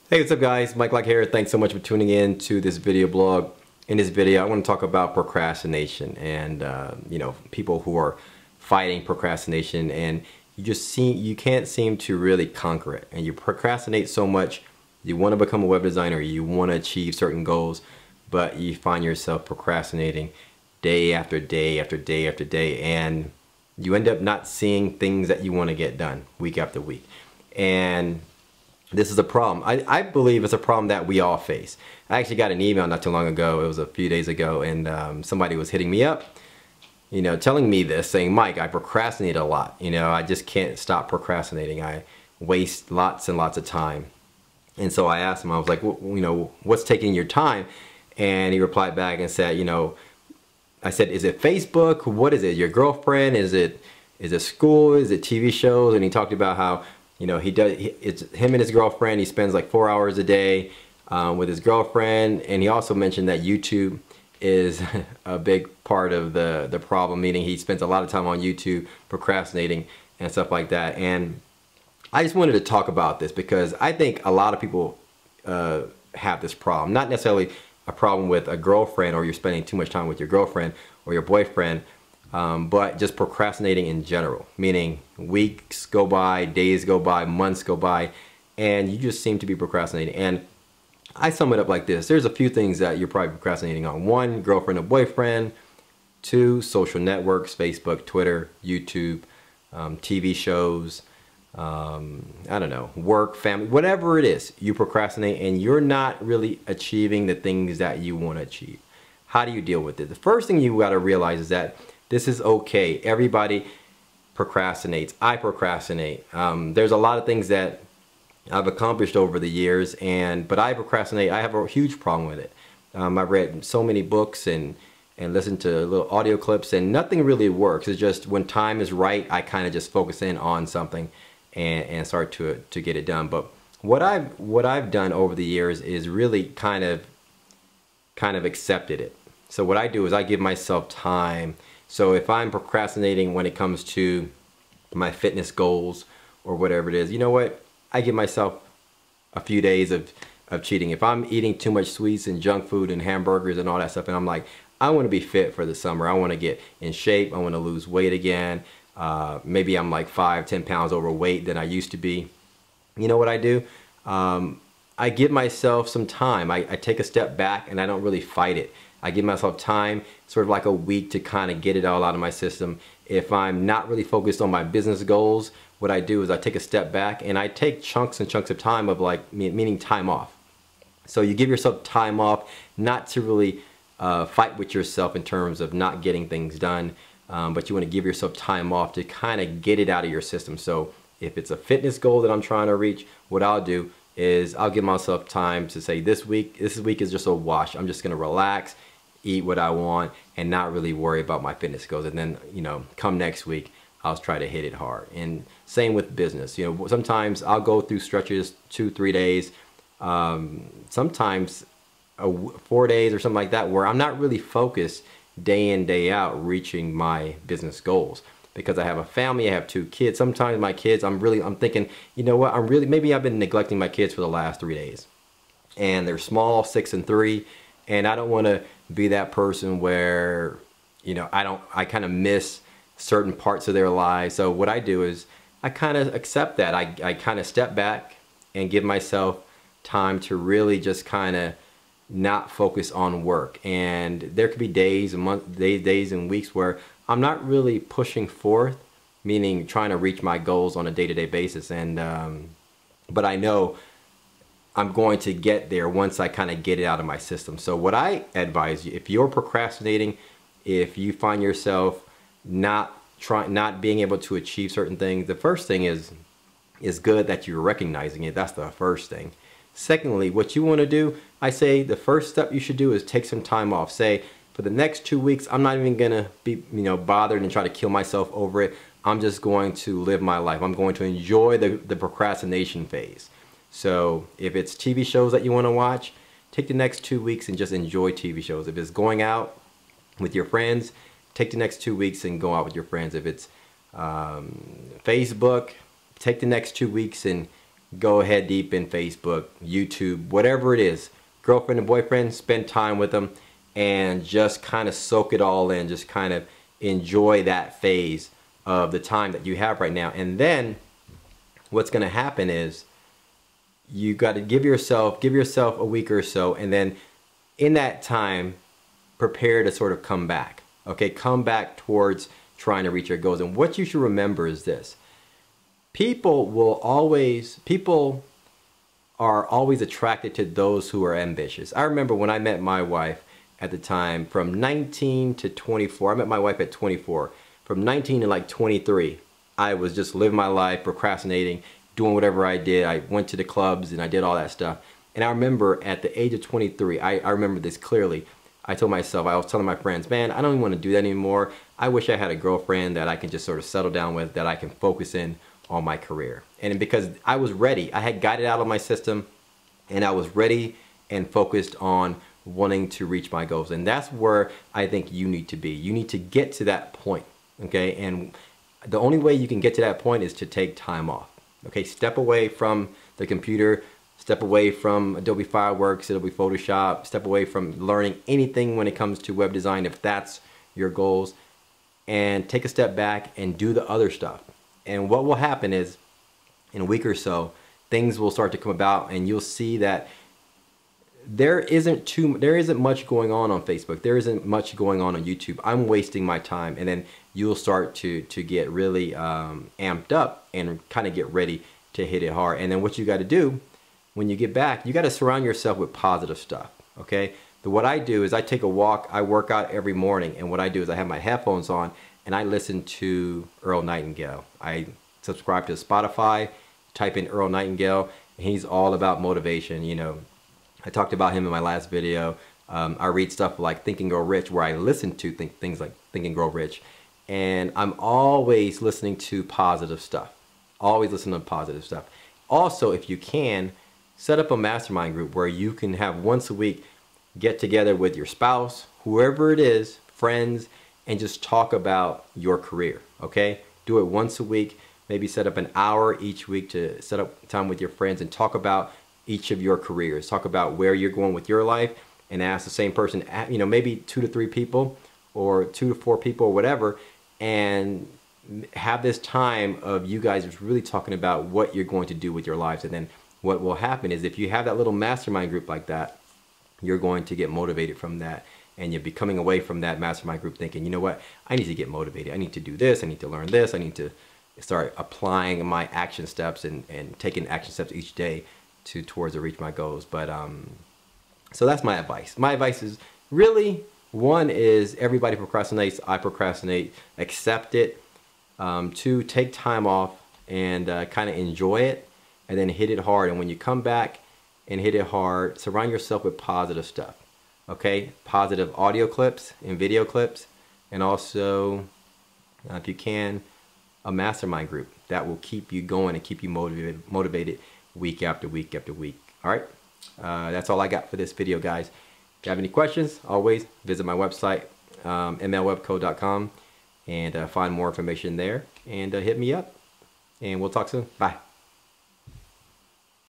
Hey, what's up guys? Mike Lock here. Thanks so much for tuning in to this video blog. In this video, I want to talk about procrastination and people who are fighting procrastination, and you can't seem to really conquer it, and you procrastinate so much. You want to become a web designer, you want to achieve certain goals, but you find yourself procrastinating day after day after day after day, and you end up not seeing things that you want to get done week after week. And this is a problem. I believe it's a problem that we all face. I actually got an email not too long ago, it was a few days ago, and somebody was hitting me up, telling me this, saying, Mike, I procrastinate a lot. I just can't stop procrastinating. I waste lots and lots of time. And so I asked him, I was like, what's taking your time? And he replied back and said, I said, is it Facebook? What is it? Your girlfriend? Is it school? Is it TV shows? And he talked about how it's him and his girlfriend. He spends like 4 hours a day with his girlfriend, and he also mentioned that YouTube is a big part of the problem, meaning he spends a lot of time on YouTube procrastinating and stuff like that. And I just wanted to talk about this because I think a lot of people have this problem. Not necessarily a problem with a girlfriend, or you're spending too much time with your girlfriend or your boyfriend, but just procrastinating in general, meaning weeks go by, days go by, months go by, and you just seem to be procrastinating. And I sum it up like this. There's a few things that you're probably procrastinating on. 1, girlfriend or boyfriend. 2, social networks, Facebook, Twitter, YouTube, TV shows, I don't know, work, family, whatever it is, you procrastinate and you're not really achieving the things that you want to achieve. How do you deal with it? The first thing you got to realize is that this is okay. Everybody procrastinates. I procrastinate. There's a lot of things that I've accomplished over the years, but I procrastinate. I have a huge problem with it. I've read so many books and listened to little audio clips, and nothing really works. It's just when time is right, I kind of just focus in on something and start to get it done. But what I've done over the years is really kind of accepted it. So what I do is I give myself time. So if I'm procrastinating when it comes to my fitness goals or whatever it is, you know what? I give myself a few days of cheating. If I'm eating too much sweets and junk food and hamburgers and all that stuff, and I'm like, I want to be fit for the summer. I want to get in shape. I want to lose weight again. Maybe I'm like 5-10 pounds overweight than I used to be. You know what I do? I give myself some time. I take a step back and I don't really fight it. I give myself time, sort of like a week, to kind of get it all out of my system. If I'm not really focused on my business goals, what I do is I take a step back and I take chunks and chunks of time of meaning time off. So you give yourself time off, not to really fight with yourself in terms of not getting things done, but you want to give yourself time off to kind of get it out of your system. So if it's a fitness goal that I'm trying to reach, what I'll do is I'll give myself time to say, this week is just a wash. I'm just going to relax, eat what I want, and not really worry about my fitness goals. And then, come next week, I'll try to hit it hard. And same with business. Sometimes I'll go through stretches 2-3 days, sometimes 4 days or something like that, where I'm not really focused day in, day out reaching my business goals. Because I have a family, I have 2 kids. Sometimes my kids, I'm thinking, you know what, maybe I've been neglecting my kids for the last 3 days. And they're small, 6 and 3, and I don't want to be that person where, I kind of miss certain parts of their lives. So what I do is I kind of accept that. I kind of step back and give myself time to really just kind of not focus on work. And there could be days and weeks where I'm not really pushing forth, meaning trying to reach my goals on a day-to-day basis. And but I know I'm going to get there once I kind of get it out of my system. So what I advise you, if you're procrastinating, if you find yourself not being able to achieve certain things, the first thing is good that you're recognizing it. That's the first thing. Secondly, what you want to do, I say the first step you should do is take some time off. Say, for the next 2 weeks, I'm not even gonna be bothered and try to kill myself over it. I'm just going to live my life. I'm going to enjoy the procrastination phase. So if it's TV shows that you want to watch, take the next 2 weeks and just enjoy TV shows. If it's going out with your friends, take the next 2 weeks and go out with your friends. If it's Facebook, take the next 2 weeks and go head deep in Facebook, YouTube, whatever it is. Girlfriend and boyfriend, spend time with them and just kind of soak it all in. Just kind of enjoy that phase of the time that you have right now. And then what's going to happen is you got to give yourself a week or so, and then in that time, prepare to sort of come back. Okay, come back towards trying to reach your goals. And what you should remember is this: people are always attracted to those who are ambitious. I remember when I met my wife at the time, from 19 to 24. I met my wife at 24. From 19 to like 23, I was just living my life, procrastinating, doing whatever I did. I went to the clubs and I did all that stuff. And I remember at the age of 23, I remember this clearly. I told myself, I was telling my friends, man, I don't even want to do that anymore. I wish I had a girlfriend that I can just sort of settle down with, that I can focus in on my career. And because I was ready, I had got it out of my system, and I was ready and focused on wanting to reach my goals. And that's where I think you need to be. You need to get to that point, okay? And the only way you can get to that point is to take time off, okay? Step away from the computer, step away from Adobe Fireworks, Adobe Photoshop, step away from learning anything when it comes to web design if that's your goals, and take a step back and do the other stuff. And what will happen is, in a week or so, things will start to come about, and you'll see that there isn't much going on Facebook. There isn't much going on YouTube. I'm wasting my time. And then you'll start to get really amped up and kind of get ready to hit it hard. And then what you got to do when you get back, you got to surround yourself with positive stuff, okay? What I do is I take a walk. I work out every morning, and what I do is I have my headphones on and I listen to Earl Nightingale. I subscribe to Spotify, type in Earl Nightingale, and he's all about motivation. You know, I talked about him in my last video. I read stuff like Think and Grow Rich, where I listen to things like Think and Grow Rich, and I'm always listening to positive stuff. Always listen to positive stuff. Also, if you can, set up a mastermind group where you can have once a week get together with your spouse, whoever it is, friends, and just talk about your career, okay? Do it once a week. Maybe set up an hour each week to set up time with your friends and talk about each of your careers. Talk about where you're going with your life, and ask the same person, you know, maybe 2 to 3 people or 2 to 4 people or whatever, and have this time of you guys just really talking about what you're going to do with your lives. And then what will happen is, if you have that little mastermind group like that, you're going to get motivated from that, and you'll be coming away from that mastermind group thinking, you know what, I need to get motivated. I need to do this. I need to learn this. I need to start applying my action steps and taking action steps each day towards to reach my goals. But so that's my advice. My advice is really, one is everybody procrastinates. I procrastinate. Accept it. 2, take time off and kind of enjoy it, and then hit it hard. And when you come back and hit it hard, surround yourself with positive stuff. Okay, positive audio clips and video clips, and also, if you can, a mastermind group that will keep you going and keep you motivated week after week after week. All right, that's all I got for this video, guys. If you have any questions, always visit my website, mlwebco.com, and find more information there, and hit me up, and we'll talk soon. Bye.